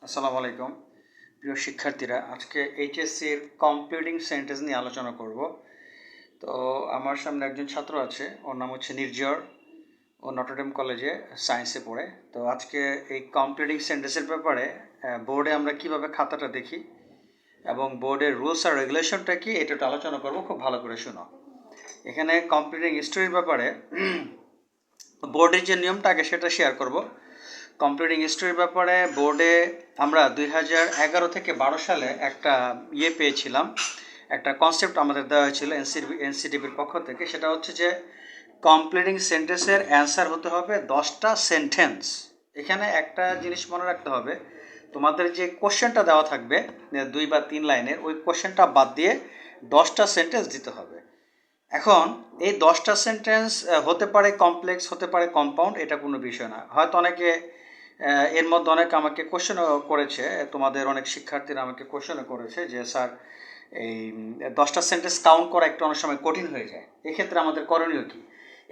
আসসালামু আলাইকুম প্রিয় শিক্ষার্থীরা। আজকে এইচএসসির কমপ্লিটিং সেন্টেন্স নিয়ে আলোচনা করব। তো আমার সামনে একজন ছাত্র আছে, ওর নাম হচ্ছে নির্জর। ও নটরডেম কলেজে সায়েন্সে পড়ে। তো আজকে এই কমপ্লিটিং সেন্টেন্সের ব্যাপারে বোর্ডে আমরা কিভাবে খাতাটা দেখি এবং বোর্ডের রুলস আর রেগুলেশনটা কি, এটা একটু আলোচনা করব। খুব ভালো করে শোনো। এখানে কমপ্লিটিং স্টোরির ব্যাপারে বোর্ডের যে নিয়মটা আগে সেটা শেয়ার করব। কম্পিউটিং হিস্ট্রির ব্যাপারে বোর্ডে আমরা 2011 থেকে 12 সালে একটা পেয়েছিলাম, একটা কনসেপ্ট আমাদের দেওয়া হয়েছিল এনসিটিভির পক্ষ থেকে। সেটা হচ্ছে যে কমপ্লিটিং সেন্টেন্সের অ্যান্সার হতে হবে 10টা সেন্টেন্স। এখানে একটা জিনিস মনে রাখতে হবে, তোমাদের যে কোশ্চেনটা দেওয়া থাকবে 2 বা 3 লাইনের, ওই কোশ্চেনটা বাদ দিয়ে 10টা সেন্টেন্স দিতে হবে। এখন এই 10টা সেন্টেন্স হতে পারে কমপ্লেক্স, হতে পারে কম্পাউন্ড, এটা কোনো বিষয় না। হয়তো অনেকে এর মধ্যে অনেক আমাকে কোশ্চেনও করেছে, তোমাদের অনেক শিক্ষার্থীরা আমাকে কোশ্চেনও করেছে যে স্যার এই 10টা সেন্টেন্স কাউন্ট করা একটু অনেক সময় কঠিন হয়ে যায়। এক্ষেত্রে আমাদের করণীয় কী?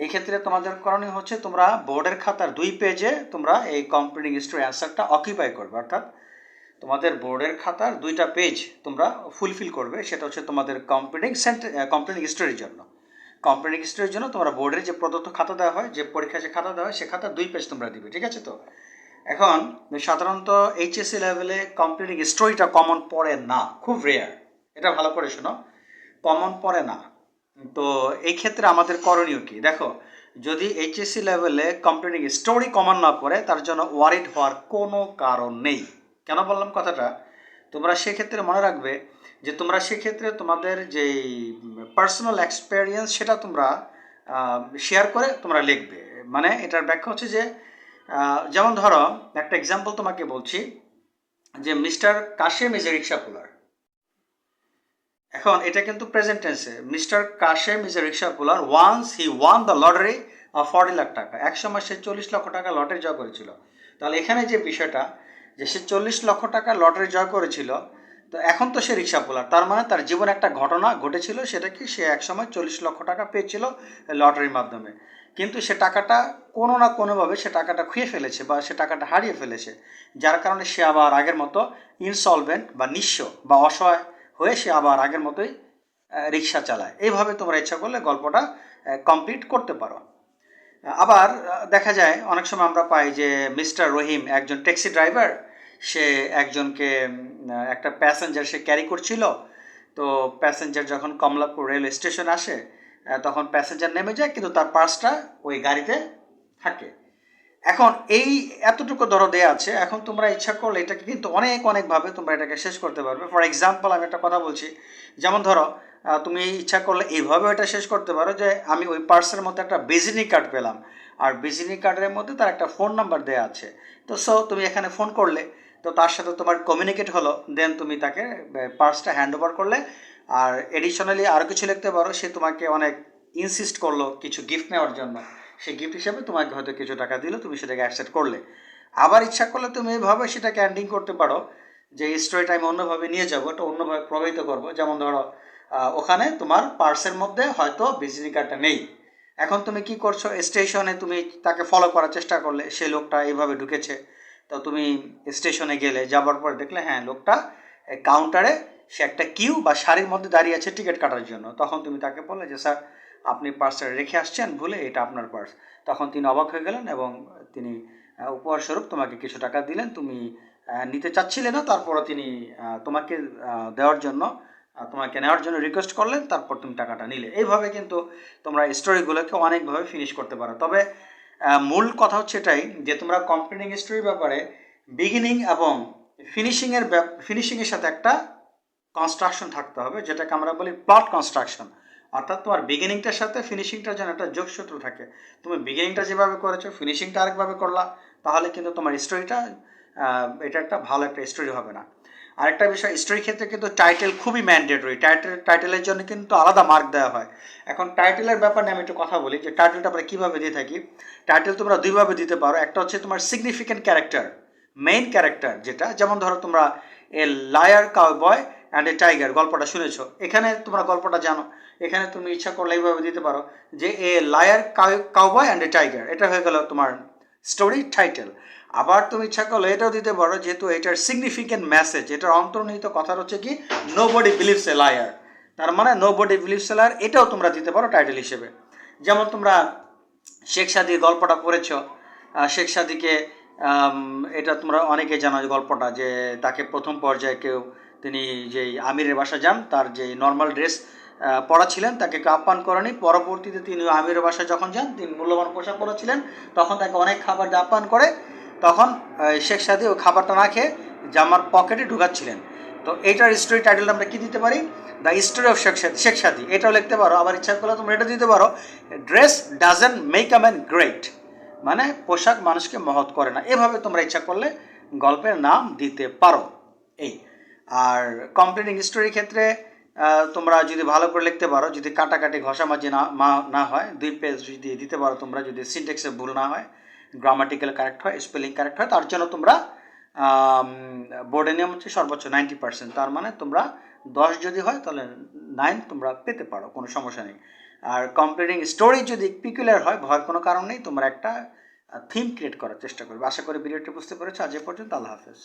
এই ক্ষেত্রে তোমাদের করণীয় হচ্ছে তোমরা বোর্ডের খাতার 2 পেজে তোমরা এই কমপ্লিটিং হিস্ট্রি অ্যান্সারটা অকিউপাই করবে। অর্থাৎ তোমাদের বোর্ডের খাতার 2টা পেজ তোমরা ফুলফিল করবে। সেটা হচ্ছে তোমাদের কমপ্লিটিং হিস্ট্রির জন্য। কমপ্লিটিং হিস্ট্রির জন্য তোমরা বোর্ডের যে প্রদত্ত খাতা দেওয়া হয়, যে পরীক্ষায় যে খাতা দেওয়া হয়, সে খাতার 2 পেজ তোমরা দিবে। ঠিক আছে? তো এখন সাধারণত এইচএসসি লেভেলে কমপ্লিটিং স্টোরিটা কমন পড়ে না, খুব রেয়ার। এটা ভালো করে শোনো, কমন পড়ে না। তো এই ক্ষেত্রে আমাদের করণীয় কি দেখো, যদি এইচএসসি লেভেলে কমপ্লিটিং স্টোরি কমন না পড়ে, তার জন্য ওয়ারিড হওয়ার কোনো কারণ নেই। কেন বললাম কথাটা? তোমরা সেক্ষেত্রে মনে রাখবে যে তোমরা সেক্ষেত্রে তোমাদের যেই পার্সোনাল এক্সপেরিয়েন্স সেটা তোমরা শেয়ার করে তোমরা লিখবে। মানে এটার ব্যাখ্যা হচ্ছে যে যেমন ধরো একটা এক্সাম্পল তোমাকে বলছি যে mister Kashem is a rickshaw puller. এখন এটা কিন্তু present tense. Mister Kashem is a rickshaw puller once he won the lottery of 40 lakh taka. এক সময় সে 40 লক্ষ টাকা লটারি জয় করেছিল। তাহলে এখানে যে বিষয়টা, যে সে 40 লক্ষ টাকা লটারি জয় করেছিল, তো এখন তো সে রিক্সা পুলার, তার মানে তার জীবনে একটা ঘটনা ঘটেছিল, সেটা কি, সে এক সময় 40 লক্ষ টাকা পেয়েছিল লটারির মাধ্যমে। কিন্তু সে টাকাটা কোনো না কোনোভাবে সে টাকাটা খুঁয়ে ফেলেছে বা সে টাকাটা হারিয়ে ফেলেছে, যার কারণে সে আবার আগের মতো ইনসলভেন্ট বা নিঃস্ব বা অসহায় হয়ে সে আবার আগের মতোই রিক্সা চালায়। এইভাবে তোমরা ইচ্ছা করলে গল্পটা কমপ্লিট করতে পারো। আবার দেখা যায় অনেক সময় আমরা পাই যে মিস্টার রহিম একজন ট্যাক্সি ড্রাইভার, সে একজনকে একটা প্যাসেঞ্জার সে ক্যারি করছিল। তো প্যাসেঞ্জার যখন কমলাপুর রেল স্টেশন আসে, তখন প্যাসেঞ্জার নেমে যায়, কিন্তু তার পার্সটা ওই গাড়িতে থাকে। এখন এই এতটুকু ধরো দেয়া আছে, এখন তোমরা ইচ্ছা করলে এটাকে কিন্তু অনেক অনেকভাবে তোমরা এটাকে শেষ করতে পারবে। ফর এক্সাম্পল আমি একটা কথা বলছি, যেমন ধরো তুমি ইচ্ছা করলে এইভাবেও এটা শেষ করতে পারো যে আমি ওই পার্সের মধ্যে একটা ভিজিটিং কার্ড পেলাম, আর ভিজিটিং কার্ডের মধ্যে তার একটা ফোন নাম্বার দেওয়া আছে। তো তুমি এখানে ফোন করলে, তো তার সাথে তোমার কমিউনিকেট হলো, দেন তুমি তাকে পার্সটা হ্যান্ড ওভার করলে। আর এডিশনালি আরও কিছু লিখতে পারো, সে তোমাকে অনেক ইনসিস্ট করলো কিছু গিফট নেওয়ার জন্য, সেই গিফট হিসাবে তোমাকে হয়তো কিছু টাকা দিল, তুমি সেটাকে অ্যাকসেপ্ট করলে। আবার ইচ্ছা করলে তুমি এইভাবে সেটাকে এন্ডিং করতে পারো যে স্টোরিটা আমি অন্যভাবে নিয়ে যাবো, এটা অন্যভাবে প্রভাবিত করবো। যেমন ধরো ওখানে তোমার পার্সের মধ্যে হয়তো ভিজিটিং কার্ডটা নেই। এখন তুমি কি করছো, স্টেশনে তুমি তাকে ফলো করার চেষ্টা করলে, সেই লোকটা এইভাবে ঢুকেছে। তো তুমি স্টেশনে গেলে, যাবার পর দেখলে হ্যাঁ লোকটা কাউন্টারে সে একটা কিউ বা সারির মধ্যে দাঁড়িয়ে আছে টিকিট কাটার জন্য। তখন তুমি তাকে বললে যে স্যার আপনি পার্সটা রেখে আসছেন ভুলে, এটা আপনার পার্স। তখন তিনি অবাক হয়ে গেলেন এবং তিনি উপহারস্বরূপ তোমাকে কিছু টাকা দিলেন। তুমি নিতে চাচ্ছিলে না, তারপরও তিনি তোমাকে দেওয়ার জন্য, তোমাকে নেওয়ার জন্য রিকোয়েস্ট করলেন, তারপর তুমি টাকাটা নিলে। এইভাবে কিন্তু তোমরা স্টোরিগুলোকে অনেকভাবে ফিনিশ করতে পারো। তবে মূল কথা হচ্ছে এটাই যে তোমরা কমপ্লিটিং স্টোরির ব্যাপারে বিগিনিং এবং ফিনিশিংয়ের সাথে একটা কনস্ট্রাকশন থাকতে হবে, যেটাকে আমরা বলি প্লট কনস্ট্রাকশন। অর্থাৎ তোমার বিগিনিংটার সাথে ফিনিশিংটার যেন একটা যোগসূত্র থাকে। তুমি বিগিনিংটা যেভাবে করেছো, ফিনিশিংটা আরেকভাবে করলা, তাহলে কিন্তু তোমার স্টোরিটা এটা একটা ভালো একটা স্টোরি হবে না। আরেকটা বিষয়, স্টোরির ক্ষেত্রে কিন্তু টাইটেল খুবই ম্যান্ডেটরি। টাইটেলের জন্য কিন্তু আলাদা মার্ক দেওয়া হয়। এখন টাইটেলের ব্যাপার নিয়ে আমি একটু কথা বলি যে টাইটেলটা আমরা কীভাবে দিয়ে থাকি। টাইটেল তোমরা দুইভাবে দিতে পারো। একটা হচ্ছে তোমার সিগনিফিক্যান্ট ক্যারেক্টার, মেইন ক্যারেক্টার, যেটা যেমন ধরো তোমরা a liar cowboy and a tiger গল্পটা শুনেছ, এখানে তোমরা গল্পটা জানো, এখানে তুমি ইচ্ছা করলে এইভাবে দিতে পারো যে a liar cowboy and a tiger. এটা হয়ে গেল তোমার স্টোরি টাইটেল। আবার তুমি ইচ্ছা করলে এটাও দিতে পারো, যেহেতু এটার সিগনিফিকেন্ট মেসেজ, এটার অন্তর্নিহিত কথা হচ্ছে কি নোবডি বিলিভস এ লায়ার, তার মানে নোবডি বিলিভস এ লায়ার, এটাও তোমরা দিতে পারো টাইটেল হিসেবে। যেমন তোমরা শেখ সাদির গল্পটা পড়েছ, শেখ সাদিকে এটা তোমরা অনেকে জানো এই গল্পটা, যে তাকে প্রথম পর্যায়ে কেউ, তিনি যেই আমিরের বাসা যান, তার যে নর্মাল ড্রেস পরা ছিলেন, তাকে কেউ আপ্যায়ন করেনি। পরবর্তীতে তিনি আমিরের বাসায় যখন যান, তিনি মূল্যবান পোশাক পরা ছিলেন, তখন তাকে অনেক খাবার দিয়ে আপ্যায়ন করে। তখন শেখ সাদি ওই খাবারটা না খেয়ে জামার পকেটে ঢুকাচ্ছিলেন। তো এইটার স্টোরি টাইটেল আমরা কি দিতে পারি? দ্য স্টোরি অফ শেখ সাদি, এটাও লিখতে পারো। আবার ইচ্ছা করলে তোমরা এটা দিতে পারো, dress doesn't make a man great, মানে পোশাক মানুষকে মহৎ করে না। এভাবে তোমরা ইচ্ছা করলে গল্পের নাম দিতে পারো। এই আর কমপ্লিটিং স্টোরির ক্ষেত্রে তোমরা যদি ভালো করে লিখতে পারো, যদি কাটাকাটি ঘষামাজি না হয়, 2 পেজ যদি দিতে পারো তোমরা, যদি সিনটেক্সে ভুল না হয়, গ্রামাটিক্যাল কারেক্ট হয়, স্পেলিং কারেক্ট হয়, তার জন্য তোমরা বোর্ডে নিয়ম হচ্ছে সর্বোচ্চ 90%। তার মানে তোমরা 10 যদি হয় তাহলে 9 তোমরা পেতে পারো, কোনো সমস্যা নেই। আর কমপ্লিটিং স্টোরি যদি পিকুলার হয়, ভয়ের কোনো কারণ নেই, তোমরা একটা থিম ক্রিয়েট করার চেষ্টা করবে। আশা করি ভিডিওটি বুঝতে পেরেছো। আজ এ পর্যন্ত, আল্লাহ হাফেজ।